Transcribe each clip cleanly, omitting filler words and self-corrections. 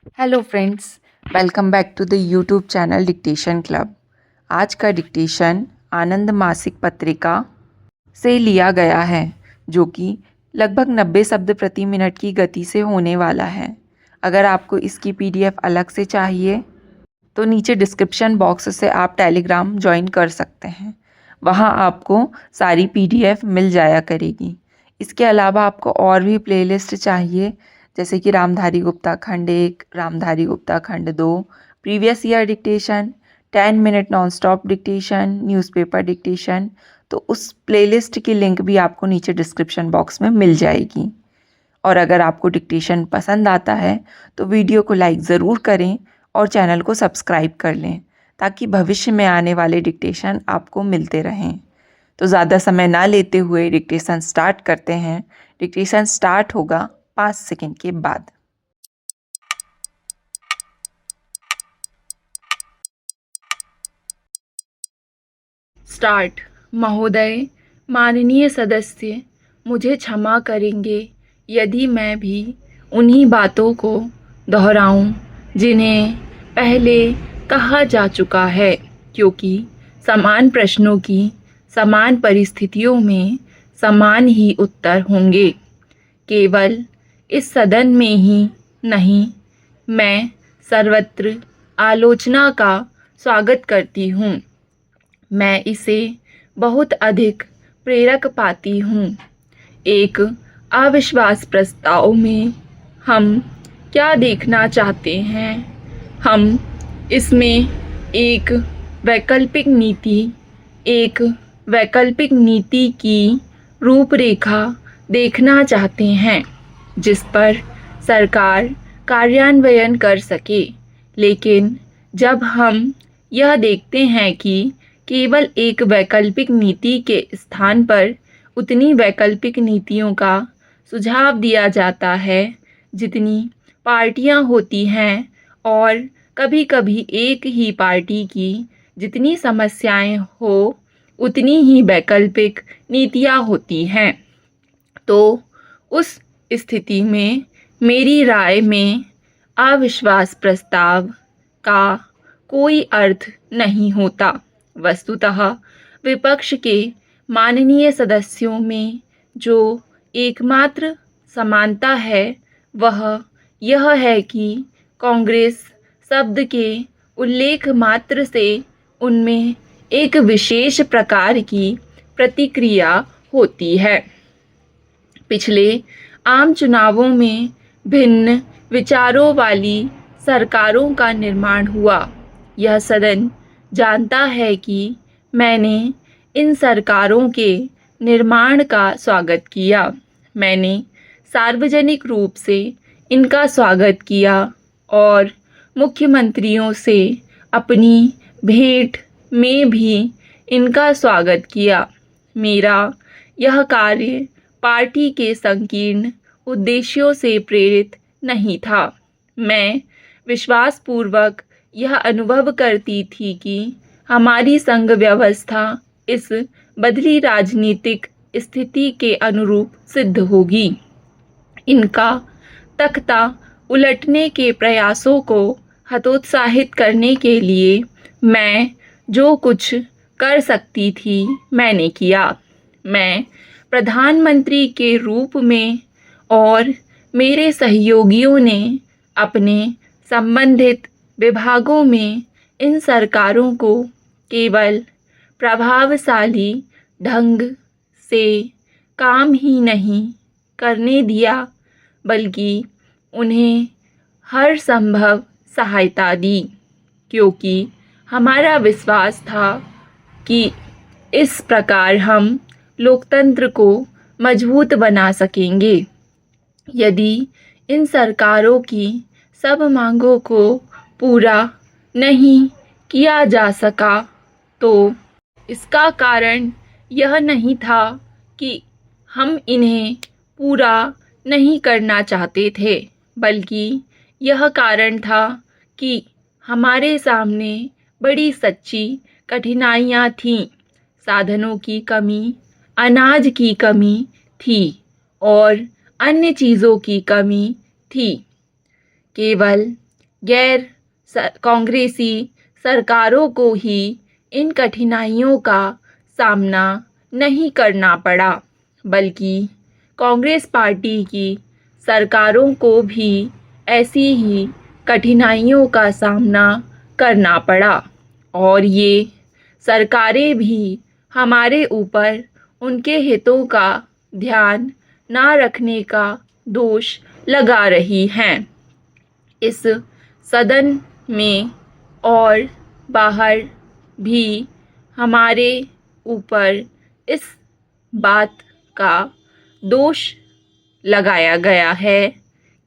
Hello friends, welcome back to the YouTube channel dictation club. आज का dictation आनंद मासिक पत्रिका से लिया गया है, जो कि लगभग 90 शब्द प्रति मिनट की गति से होने वाला है। अगर आपको इसकी पीडीएफ अलग से चाहिए तो नीचे डिस्क्रिप्शन बॉक्स से आप टेलीग्राम ज्वाइन कर सकते हैं। वहाँ आपको सारी पीडीएफ मिल जाया करेगी। इसके अलावा आपको और भी प्लेलिस्ट चाहिए, जैसे कि रामधारी गुप्ता खंड 1, रामधारी गुप्ता खंड 2, previous year dictation, 10 minute non stop dictation, newspaper dictation, तो उस प्लेलिस्ट की लिंक भी आपको नीचे डिस्क्रिप्शन बॉक्स में मिल जाएगी। और अगर आपको डिक्टेशन पसंद आता है तो वीडियो को लाइक ज़रूर करें और चैनल को सब्सक्राइब कर लें, ताकि भविष्य में आने वाले डिक्टेशन आपको मिलते रहें। तो ज़्यादा समय ना लेते हुए डिक्टेशन स्टार्ट करते हैं। डिक्टेशन स्टार्ट होगा 5 सेकंड के बाद। स्टार्ट। महोदय, माननीय सदस्य, मुझे क्षमा करेंगे यदि मैं भी उन्हीं बातों को दोहराऊं जिन्हें पहले कहा जा चुका है, क्योंकि समान प्रश्नों की समान परिस्थितियों में समान ही उत्तर होंगे। केवल इस सदन में ही नहीं, मैं सर्वत्र आलोचना का स्वागत करती हूँ। मैं इसे बहुत अधिक प्रेरक पाती हूँ। एक अविश्वास प्रस्ताव में हम क्या देखना चाहते हैं? हम इसमें एक वैकल्पिक नीति की रूपरेखा देखना चाहते हैं, जिस पर सरकार कार्यान्वयन कर सके। लेकिन जब हम यह देखते हैं कि केवल एक वैकल्पिक नीति के स्थान पर उतनी वैकल्पिक नीतियों का सुझाव दिया जाता है जितनी पार्टियां होती हैं, और कभी-कभी एक ही पार्टी की जितनी समस्याएं हो उतनी ही वैकल्पिक नीतियां होती हैं, तो उस स्थिति में मेरी राय में अविश्वास प्रस्ताव का कोई अर्थ नहीं होता। वस्तुतः विपक्ष के माननीय सदस्यों में जो एकमात्र समानता है वह यह है कि कांग्रेस शब्द के उल्लेख मात्र से उनमें एक विशेष प्रकार की प्रतिक्रिया होती है। पिछले आम चुनावों में भिन्न विचारों वाली सरकारों का निर्माण हुआ। यह सदन जानता है कि मैंने इन सरकारों के निर्माण का स्वागत किया। मैंने सार्वजनिक रूप से इनका स्वागत किया और मुख्यमंत्रियों से अपनी भेंट में भी इनका स्वागत किया। मेरा यह कार्य पार्टी के संकीर्ण उद्देश्यों से प्रेरित नहीं था। मैं विश्वासपूर्वक यह अनुभव करती थी कि हमारी संघ व्यवस्था इस बदली राजनीतिक स्थिति के अनुरूप सिद्ध होगी। इनका तख्ता उलटने के प्रयासों को हतोत्साहित करने के लिए मैं जो कुछ कर सकती थी मैंने किया। मैं प्रधानमंत्री के रूप में और मेरे सहयोगियों ने अपने संबंधित विभागों में इन सरकारों को केवल प्रभावशाली ढंग से काम ही नहीं करने दिया, बल्कि उन्हें हर संभव सहायता दी, क्योंकि हमारा विश्वास था कि इस प्रकार हम लोकतंत्र को मजबूत बना सकेंगे। यदि इन सरकारों की सब मांगों को पूरा नहीं किया जा सका तो इसका कारण यह नहीं था कि हम इन्हें पूरा नहीं करना चाहते थे, बल्कि यह कारण था कि हमारे सामने बड़ी सच्ची कठिनाइयाँ थीं। साधनों की कमी, अनाज की कमी थी और अन्य चीज़ों की कमी थी। केवल गैर कांग्रेसी सरकारों को ही इन कठिनाइयों का सामना नहीं करना पड़ा, बल्कि कांग्रेस पार्टी की सरकारों को भी ऐसी ही कठिनाइयों का सामना करना पड़ा और ये सरकारें भी हमारे ऊपर उनके हितों का ध्यान ना रखने का दोष लगा रही हैं। इस सदन में और बाहर भी हमारे ऊपर इस बात का दोष लगाया गया है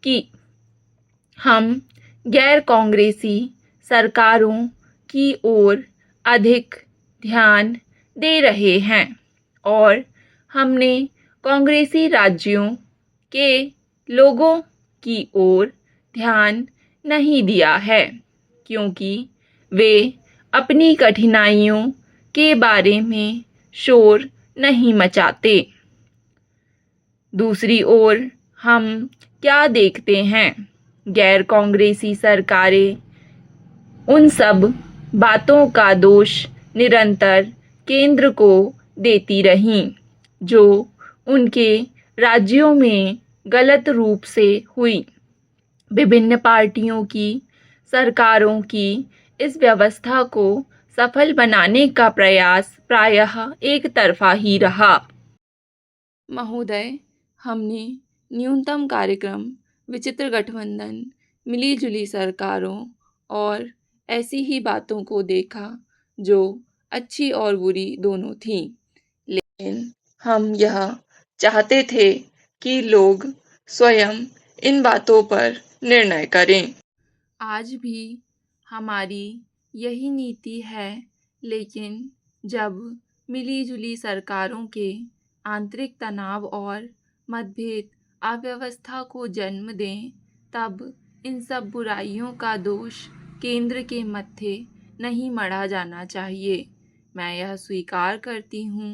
कि हम गैर कांग्रेसी सरकारों की ओर अधिक ध्यान दे रहे हैं और हमने कांग्रेसी राज्यों के लोगों की ओर ध्यान नहीं दिया है, क्योंकि वे अपनी कठिनाइयों के बारे में शोर नहीं मचाते। दूसरी ओर हम क्या देखते हैं? गैर कांग्रेसी सरकारें उन सब बातों का दोष निरंतर केंद्र को देती रहीं जो उनके राज्यों में गलत रूप से हुई। विभिन्न पार्टियों की सरकारों की इस व्यवस्था को सफल बनाने का प्रयास प्रायः एक तरफा ही रहा। महोदय, हमने न्यूनतम कार्यक्रम, विचित्र गठबंधन, मिलीजुली सरकारों और ऐसी ही बातों को देखा जो अच्छी और बुरी दोनों थीं, लेकिन हम यह चाहते थे कि लोग स्वयं इन बातों पर निर्णय करें। आज भी हमारी यही नीति है, लेकिन जब मिलीजुली सरकारों के आंतरिक तनाव और मतभेद अव्यवस्था को जन्म दें, तब इन सब बुराइयों का दोष केंद्र के मत्थे नहीं मढ़ा जाना चाहिए। मैं यह स्वीकार करती हूँ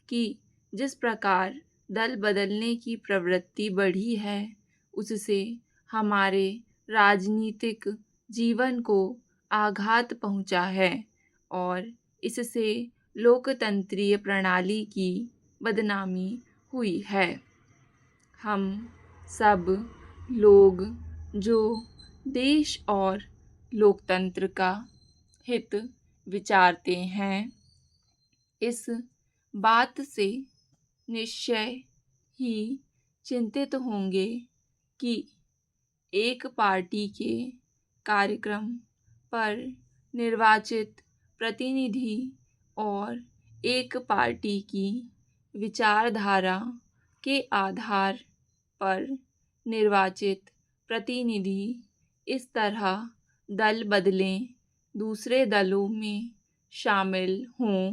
कि जिस प्रकार दल बदलने की प्रवृत्ति बढ़ी है, उससे हमारे राजनीतिक जीवन को आघात पहुँचा है और इससे लोकतंत्रीय प्रणाली की बदनामी हुई है। हम सब लोग जो देश और लोकतंत्र का हित विचारते हैं, इस बात से निश्चय ही चिंतित होंगे कि एक पार्टी के कार्यक्रम पर निर्वाचित प्रतिनिधि और एक पार्टी की विचारधारा के आधार पर निर्वाचित प्रतिनिधि इस तरह दल बदलें, दूसरे दलों में शामिल हों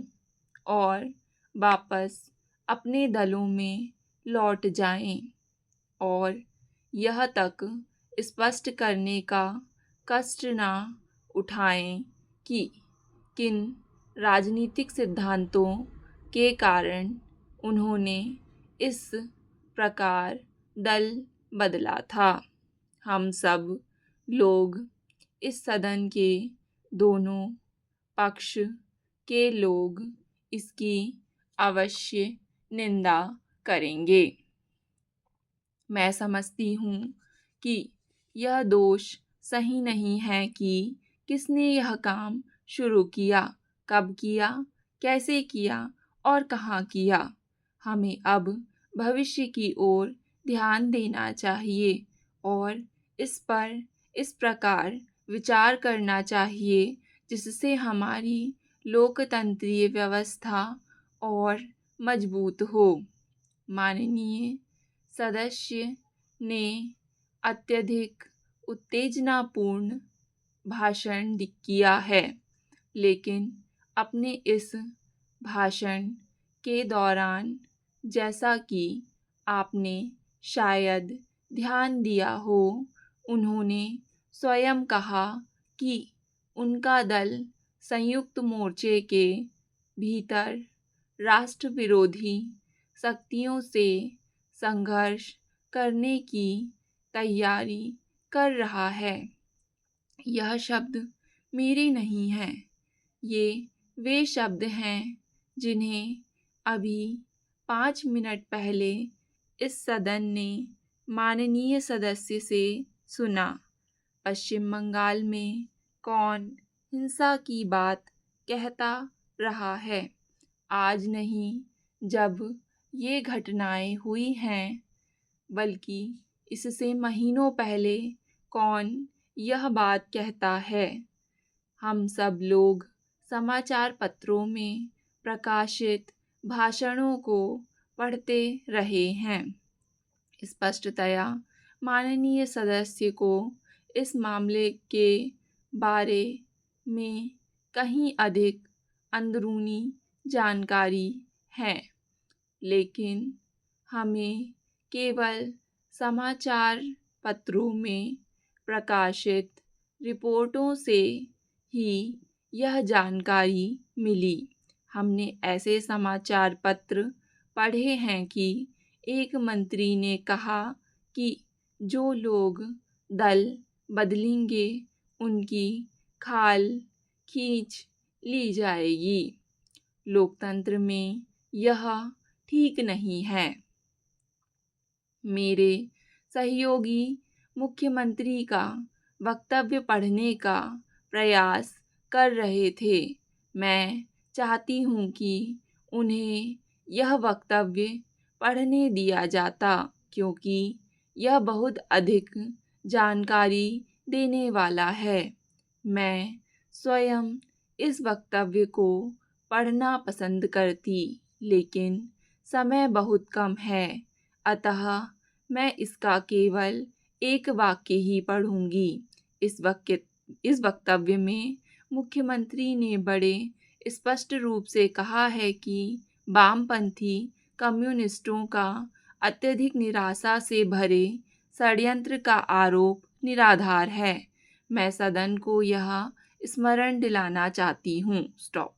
और वापस अपने दलों में लौट जाएं और यह तक स्पष्ट करने का कष्ट ना उठाएं कि किन राजनीतिक सिद्धांतों के कारण उन्होंने इस प्रकार दल बदला था। हम सब लोग इस सदन के दोनों पक्ष के लोग इसकी अवश्य निंदा करेंगे। मैं समझती हूँ कि यह दोष सही नहीं है कि किसने यह काम शुरू किया, कब किया, कैसे किया और कहाँ किया। हमें अब भविष्य की ओर ध्यान देना चाहिए और इस पर इस प्रकार विचार करना चाहिए जिससे हमारी लोकतंत्रीय व्यवस्था और मजबूत हो। माननीय सदस्य ने अत्यधिक उत्तेजनापूर्ण भाषण किया है, लेकिन अपने इस भाषण के दौरान, जैसा कि आपने शायद ध्यान दिया हो, उन्होंने स्वयं कहा कि उनका दल संयुक्त मोर्चे के भीतर राष्ट्र विरोधी शक्तियों से संघर्ष करने की तैयारी कर रहा है। यह शब्द मेरे नहीं हैं, ये वे शब्द हैं जिन्हें अभी 5 मिनट पहले इस सदन ने माननीय सदस्य से सुना। पश्चिम बंगाल में कौन हिंसा की बात कहता रहा है? आज नहीं, जब ये घटनाएं हुई हैं, बल्कि इससे महीनों पहले कौन यह बात कहता है? हम सब लोग समाचार पत्रों में प्रकाशित भाषणों को पढ़ते रहे हैं। स्पष्टतया माननीय सदस्य को इस मामले के बारे में कहीं अधिक अंदरूनी जानकारी है, लेकिन हमें केवल समाचार पत्रों में प्रकाशित रिपोर्टों से ही यह जानकारी मिली। हमने ऐसे समाचार पत्र पढ़े हैं कि एक मंत्री ने कहा कि जो लोग दल बदलेंगे उनकी खाल खींच ली जाएगी। लोकतंत्र में यह ठीक नहीं है। मेरे सहयोगी मुख्यमंत्री का वक्तव्य पढ़ने का प्रयास कर रहे थे। मैं चाहती हूँ कि उन्हें यह वक्तव्य पढ़ने दिया जाता, क्योंकि यह बहुत अधिक जानकारी देने वाला है। मैं स्वयं इस वक्तव्य को पढ़ना पसंद करती, लेकिन समय बहुत कम है, अतः मैं इसका केवल एक वाक्य ही पढ़ूंगी। इस वक्तव्य में मुख्यमंत्री ने बड़े स्पष्ट रूप से कहा है कि वामपंथी कम्युनिस्टों का अत्यधिक निराशा से भरे षड्यंत्र का आरोप निराधार है। मैं सदन को यह स्मरण दिलाना चाहती हूँ। स्टॉप।